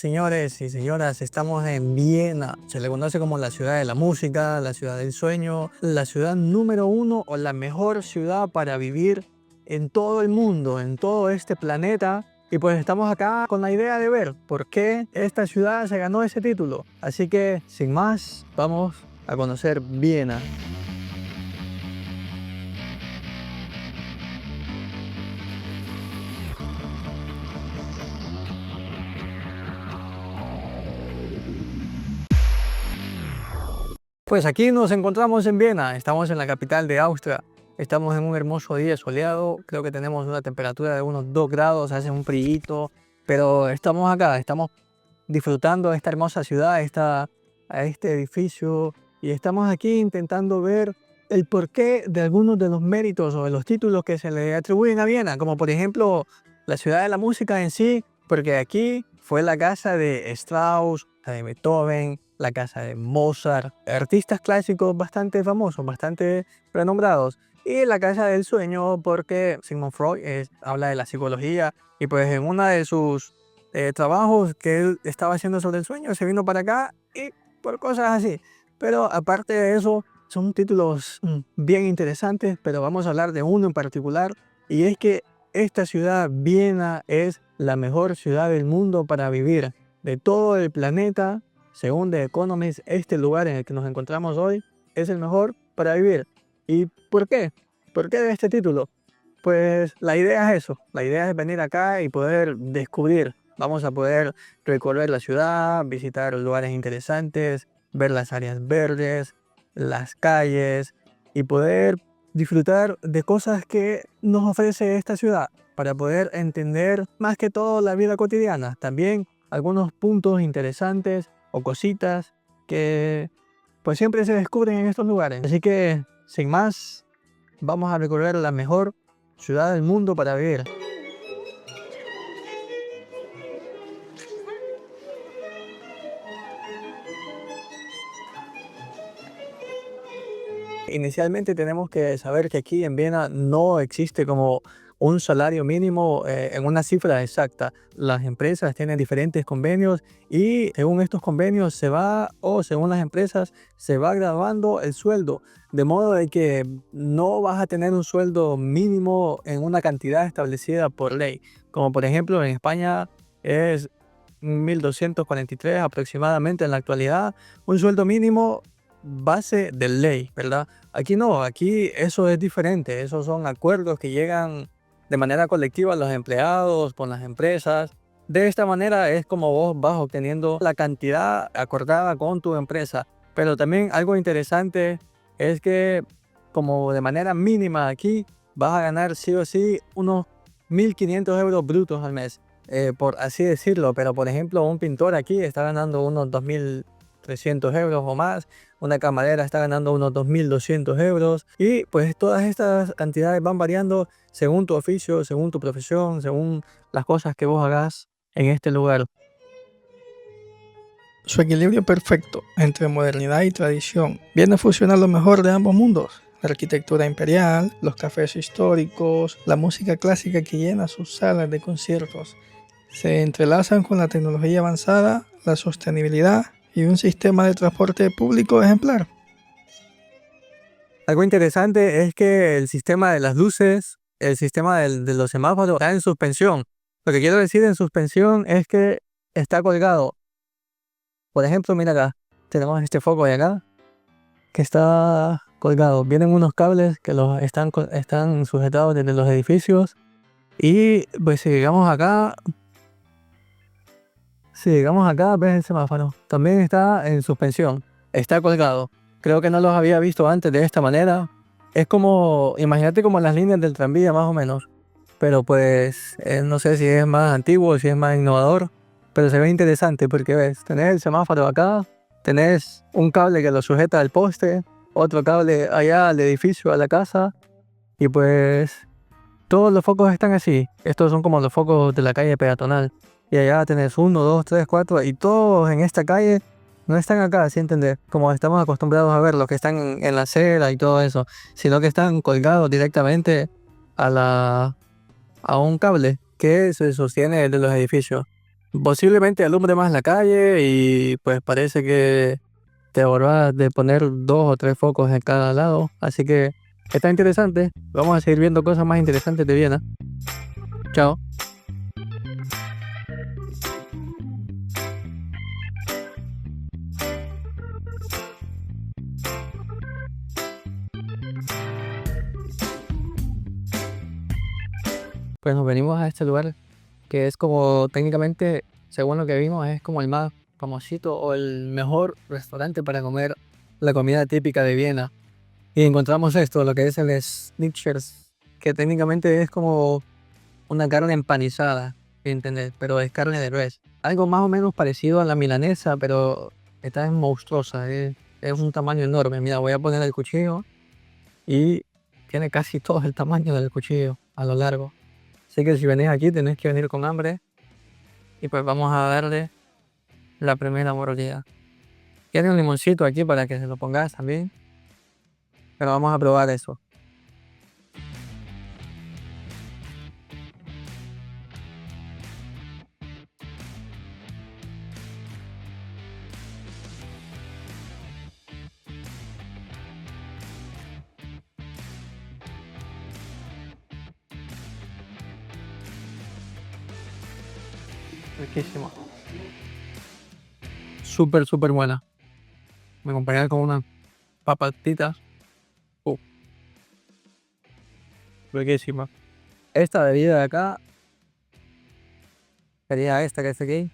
Señores y señoras, estamos en Viena. Se le conoce como la ciudad de la música, la ciudad del sueño, la ciudad número uno o la mejor ciudad para vivir en todo el mundo, en todo este planeta. Y pues estamos acá con la idea de ver por qué esta ciudad se ganó ese título. Así que, sin más, vamos a conocer Viena. Pues aquí nos encontramos en Viena, estamos en la capital de Austria, estamos en un hermoso día soleado, creo que tenemos una temperatura de unos 2 grados, hace un frío, pero estamos acá, estamos disfrutando de esta hermosa ciudad, este edificio, y estamos aquí intentando ver el porqué de algunos de los méritos o de los títulos que se le atribuyen a Viena, como por ejemplo la ciudad de la música en sí, porque aquí fue la casa de Strauss, de Beethoven, la casa de Mozart, artistas clásicos bastante famosos, bastante renombrados. Y la casa del sueño porque Sigmund Freud habla de la psicología y pues en uno de sus trabajos que él estaba haciendo sobre el sueño se vino para acá y por cosas así. Pero aparte de eso, son títulos bien interesantes, pero vamos a hablar de uno en particular y es que esta ciudad, Viena, es la mejor ciudad del mundo para vivir de todo el planeta. Según The Economist, este lugar en el que nos encontramos hoy es el mejor para vivir. ¿Y por qué? ¿Por qué de este título? Pues la idea es eso, la idea es venir acá y poder descubrir. Vamos a poder recorrer la ciudad, visitar lugares interesantes, ver las áreas verdes, las calles y poder disfrutar de cosas que nos ofrece esta ciudad para poder entender más que todo la vida cotidiana. También algunos puntos interesantes o cositas que pues siempre se descubren en estos lugares. Así que, sin más, vamos a recorrer la mejor ciudad del mundo para vivir. Inicialmente tenemos que saber que aquí en Viena no existe como un salario mínimo en una cifra exacta. Las empresas tienen diferentes convenios y según estos convenios según las empresas, se va graduando el sueldo. De modo de que no vas a tener un sueldo mínimo en una cantidad establecida por ley. Como por ejemplo en España es 1.243 aproximadamente en la actualidad, un sueldo mínimo base de ley, ¿verdad? Aquí no, aquí eso es diferente, esos son acuerdos que llegan de manera colectiva los empleados con las empresas. De esta manera es como vos vas obteniendo la cantidad acordada con tu empresa. Pero también algo interesante es que como de manera mínima aquí vas a ganar sí o sí unos 1.500 euros brutos al mes, por así decirlo. Pero por ejemplo un pintor aquí está ganando unos 2.300 euros o más, una camarera está ganando unos 2.200 euros y pues todas estas cantidades van variando según tu oficio, según tu profesión, según las cosas que vos hagas en este lugar. Su equilibrio perfecto entre modernidad y tradición viene a fusionar lo mejor de ambos mundos: la arquitectura imperial, los cafés históricos, la música clásica que llena sus salas de conciertos. Se entrelazan con la tecnología avanzada, la sostenibilidad y un sistema de transporte público ejemplar. Algo interesante es que el sistema de las luces, el sistema de los semáforos está en suspensión. Lo que quiero decir en suspensión es que está colgado. Por ejemplo, mira acá, tenemos este foco de acá que está colgado. Vienen unos cables que están sujetados desde los edificios y pues si llegamos acá, ves el semáforo. También está en suspensión, está colgado. Creo que no los había visto antes de esta manera. Es como, imagínate como las líneas del tranvía más o menos. Pero pues no sé si es más antiguo, si es más innovador. Pero se ve interesante porque ves, tenés el semáforo acá, tenés un cable que lo sujeta al poste, otro cable allá al edificio, a la casa. Y pues todos los focos están así. Estos son como los focos de la calle peatonal. Y allá tenés 1, 2, 3, 4. Y todos en esta calle no están acá, ¿sí entender? Como estamos acostumbrados a ver, los que están en la acera y todo eso. Sino que están colgados directamente a un cable que se sostiene de los edificios. Posiblemente alumbre más la calle y pues parece que te volvás de poner 2 o 3 focos en cada lado. Así que está interesante. Vamos a seguir viendo cosas más interesantes de Viena. Chao. Pues nos venimos a este lugar que es como técnicamente, según lo que vimos, es como el más famosito o el mejor restaurante para comer la comida típica de Viena. Y encontramos esto, lo que es el Schnitzers, que técnicamente es como una carne empanizada, ¿entendés? Pero es carne de res. Algo más o menos parecido a la milanesa, pero esta es monstruosa, es un tamaño enorme. Mira, voy a poner el cuchillo y tiene casi todo el tamaño del cuchillo a lo largo. Así que si venís aquí tenés que venir con hambre y pues vamos a darle la primera mordida. Tiene un limoncito aquí para que se lo pongas también, pero vamos a probar eso. Riquísimo. Súper, súper buena. Me acompañé con unas papatitas. Uh, Riquísima. Esta bebida de acá sería esta que está aquí.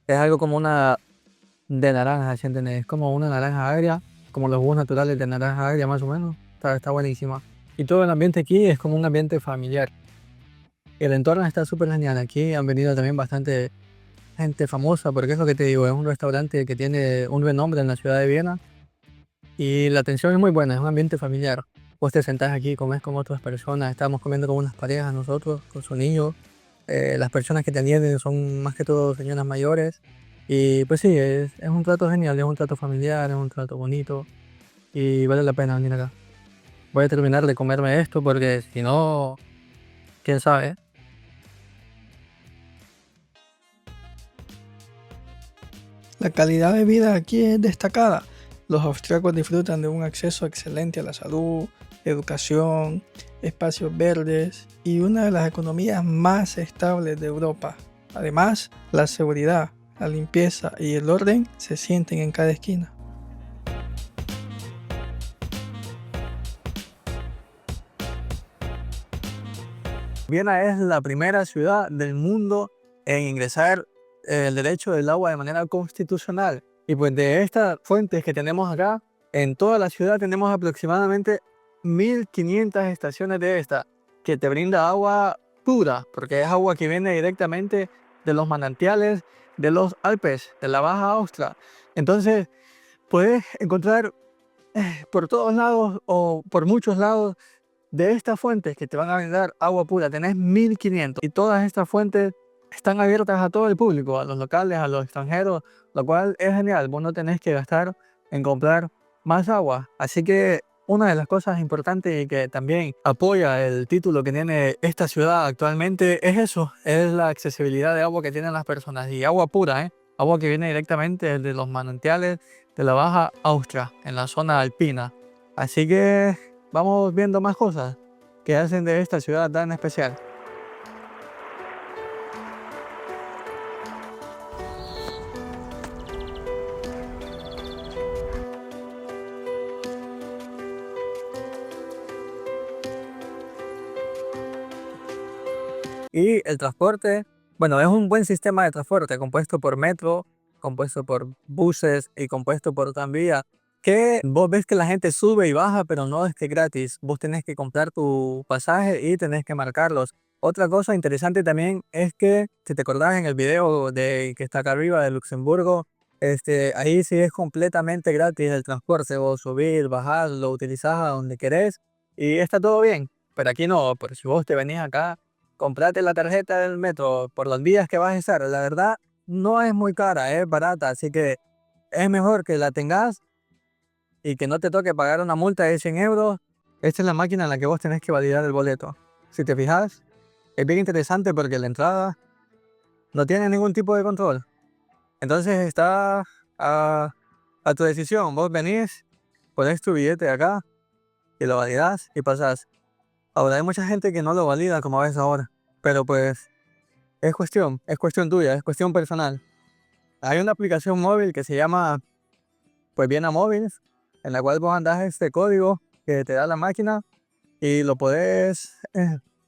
Es algo como una de naranja, ¿sí entiendes? Es como una naranja agria, como los jugos naturales de naranja agria más o menos. Está buenísima. Y todo el ambiente aquí es como un ambiente familiar. El entorno está súper genial. Aquí han venido también bastante gente famosa, porque es lo que te digo, es un restaurante que tiene un renombre en la ciudad de Viena y la atención es muy buena, es un ambiente familiar. Vos te sentás aquí, comes con otras personas, estamos comiendo con unas parejas nosotros, con su niño. Las personas que te atienden son más que todo señoras mayores. Y pues sí, es un trato genial, es un trato familiar, es un trato bonito y vale la pena venir acá. Voy a terminar de comerme esto porque si no, quién sabe. La calidad de vida aquí es destacada. Los austriacos disfrutan de un acceso excelente a la salud, educación, espacios verdes y una de las economías más estables de Europa. Además, la seguridad, la limpieza y el orden se sienten en cada esquina. Viena es la primera ciudad del mundo en ingresar el derecho del agua de manera constitucional. Y pues de estas fuentes que tenemos acá, en toda la ciudad tenemos aproximadamente 1500 estaciones de esta, que te brinda agua pura, porque es agua que viene directamente de los manantiales de los Alpes, de la Baja Austria. Entonces, puedes encontrar por todos lados o por muchos lados de estas fuentes que te van a brindar agua pura. Tenés 1500 y todas estas fuentes están abiertas a todo el público, a los locales, a los extranjeros, lo cual es genial. Vos no tenés que gastar en comprar más agua. Así que una de las cosas importantes y que también apoya el título que tiene esta ciudad actualmente es eso, es la accesibilidad de agua que tienen las personas. Y agua pura, agua que viene directamente de los manantiales de la Baja Austria, en la zona alpina. Así que vamos viendo más cosas que hacen de esta ciudad tan especial. Y el transporte, bueno, es un buen sistema de transporte compuesto por metro, compuesto por buses y compuesto por tranvía, que vos ves que la gente sube y baja, pero no es que gratis. Vos tenés que comprar tu pasaje y tenés que marcarlos. Otra cosa interesante también es que, si te acordás en el video de que está acá arriba de Luxemburgo, ahí sí es completamente gratis el transporte. Vos subir, bajar, lo utilizás a donde querés y está todo bien. Pero aquí no, pero si vos te venís acá, comprate la tarjeta del metro por los días que vas a estar. La verdad, no es muy cara, es barata, así que es mejor que la tengas y que no te toque pagar una multa de 100 euros. Esta es la máquina en la que vos tenés que validar el boleto. Si te fijas, Es bien interesante porque la entrada no tiene ningún tipo de control. Entonces está a tu decisión. Vos venís, pones tu billete acá y lo validás y pasás. Ahora hay mucha gente que no lo valida como ves ahora. Pero pues es cuestión tuya, es cuestión personal. Hay una aplicación móvil que se llama pues Viena Móviles, en la cual vos andás este código que te da la máquina y lo podés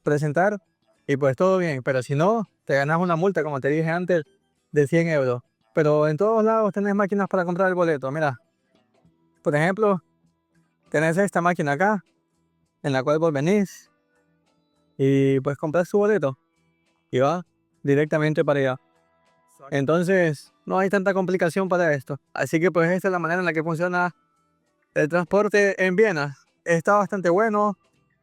presentar y pues todo bien. Pero si no, te ganas una multa, como te dije antes, de 100 euros. Pero en todos lados tenés máquinas para comprar el boleto. Mira, por ejemplo, tenés esta máquina acá, en la cual vos venís y pues compras tu boleto y va directamente para allá. Entonces, no hay tanta complicación para esto. Así que pues esta es la manera en la que funciona el transporte en Viena. Está bastante bueno,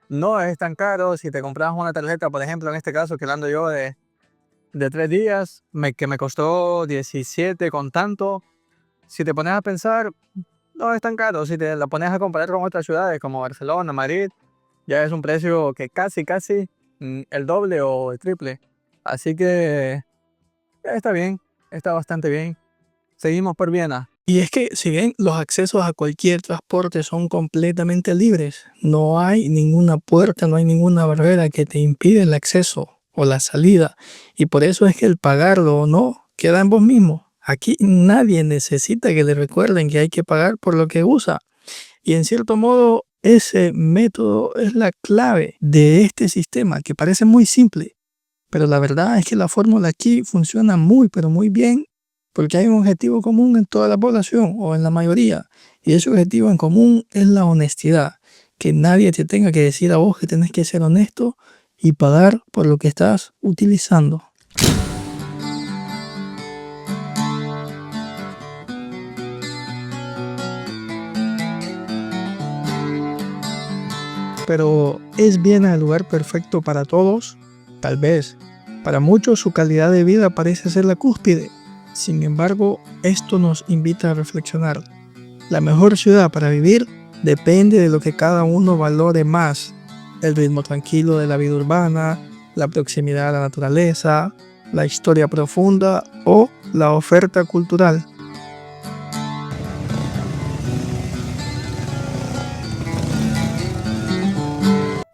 no es tan caro. Si te compras una tarjeta, por ejemplo, en este caso que ando yo de 3 días, que me costó 17 con tanto. Si te pones a pensar, no es tan caro. Si te la pones a comparar con otras ciudades como Barcelona, Madrid, ya es un precio que casi el doble o el triple. Así que está bien, está bastante bien. Seguimos por Viena. Y es que si bien los accesos a cualquier transporte son completamente libres, no hay ninguna puerta, no hay ninguna barrera que te impide el acceso o la salida. Y por eso es que el pagarlo o no queda en vos mismo. Aquí nadie necesita que le recuerden que hay que pagar por lo que usa. Y en cierto modo, ese método es la clave de este sistema, que parece muy simple. Pero la verdad es que la fórmula aquí funciona muy, pero muy bien, porque hay un objetivo común en toda la población o en la mayoría. Y ese objetivo en común es la honestidad. Que nadie te tenga que decir a vos que tenés que ser honesto y pagar por lo que estás utilizando. Pero ¿es Viena el lugar perfecto para todos? Tal vez. Para muchos su calidad de vida parece ser la cúspide. Sin embargo, esto nos invita a reflexionar. La mejor ciudad para vivir depende de lo que cada uno valore más. El ritmo tranquilo de la vida urbana, la proximidad a la naturaleza, la historia profunda o la oferta cultural.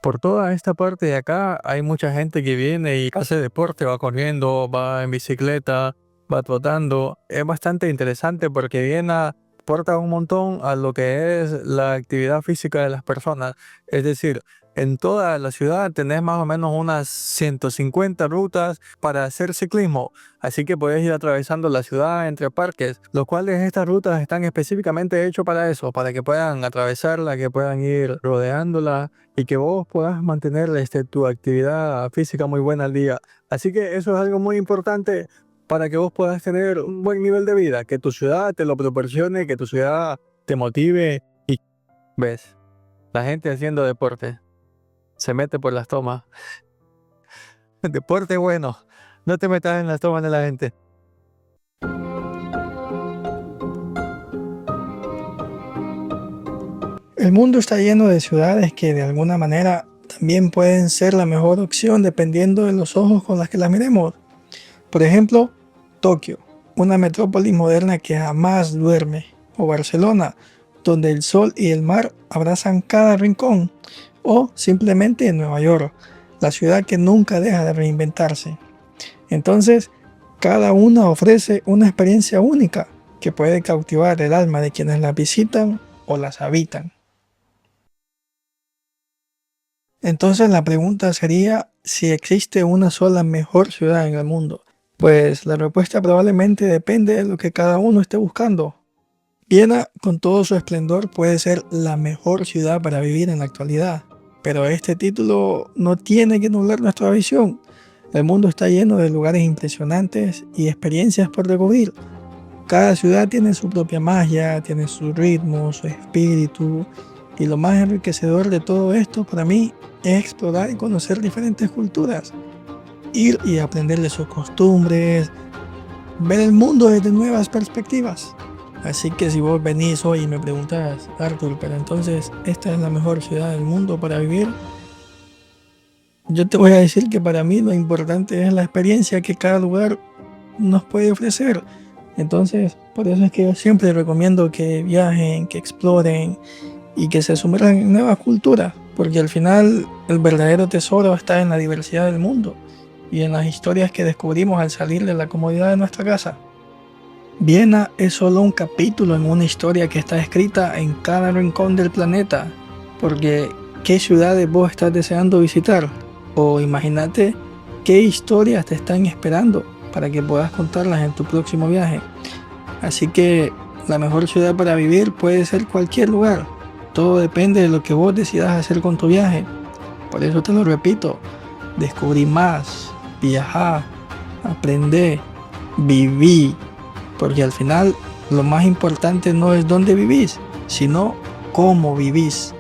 Por toda esta parte de acá hay mucha gente que viene y hace deporte, va corriendo, va en bicicleta, va trotando. Es bastante interesante porque Viena aporta un montón a lo que es la actividad física de las personas. Es decir, en toda la ciudad tenés más o menos unas 150 rutas para hacer ciclismo. Así que puedes ir atravesando la ciudad entre parques, los cuales estas rutas están específicamente hechos para eso, para que puedan atravesarla, que puedan ir rodeándola y que vos puedas mantener tu actividad física muy buena al día. Así que eso es algo muy importante para que vos puedas tener un buen nivel de vida, que tu ciudad te lo proporcione, que tu ciudad te motive y ves, la gente haciendo deporte se mete por las tomas. Deporte bueno, no te metas en las tomas de la gente. El mundo está lleno de ciudades que de alguna manera también pueden ser la mejor opción dependiendo de los ojos con los que las miremos. Por ejemplo, Tokio, una metrópoli moderna que jamás duerme, o Barcelona, donde el sol y el mar abrazan cada rincón, o simplemente Nueva York, la ciudad que nunca deja de reinventarse. Entonces, cada una ofrece una experiencia única que puede cautivar el alma de quienes las visitan o las habitan. Entonces la pregunta sería si existe una sola mejor ciudad en el mundo. Pues la respuesta probablemente depende de lo que cada uno esté buscando. Viena, con todo su esplendor, puede ser la mejor ciudad para vivir en la actualidad. Pero este título no tiene que nublar nuestra visión. El mundo está lleno de lugares impresionantes y experiencias por descubrir. Cada ciudad tiene su propia magia, tiene su ritmo, su espíritu. Y lo más enriquecedor de todo esto para mí es explorar y conocer diferentes culturas. Ir y aprender de sus costumbres, ver el mundo desde nuevas perspectivas. Así que si vos venís hoy y me preguntás, Arthur, pero entonces, ¿esta es la mejor ciudad del mundo para vivir? Yo te voy a decir que para mí lo importante es la experiencia que cada lugar nos puede ofrecer. Entonces, por eso es que yo siempre recomiendo que viajen, que exploren y que se sumerjan en nuevas culturas, porque al final el verdadero tesoro está en la diversidad del mundo y en las historias que descubrimos al salir de la comodidad de nuestra casa. Viena es solo un capítulo en una historia que está escrita en cada rincón del planeta, porque ¿qué ciudades vos estás deseando visitar? O imagínate qué historias te están esperando para que puedas contarlas en tu próximo viaje. Así que la mejor ciudad para vivir puede ser cualquier lugar. Todo depende de lo que vos decidas hacer con tu viaje. Por eso te lo repito, descubrí más, viajá, aprendé, viví. Porque al final lo más importante no es dónde vivís, sino cómo vivís.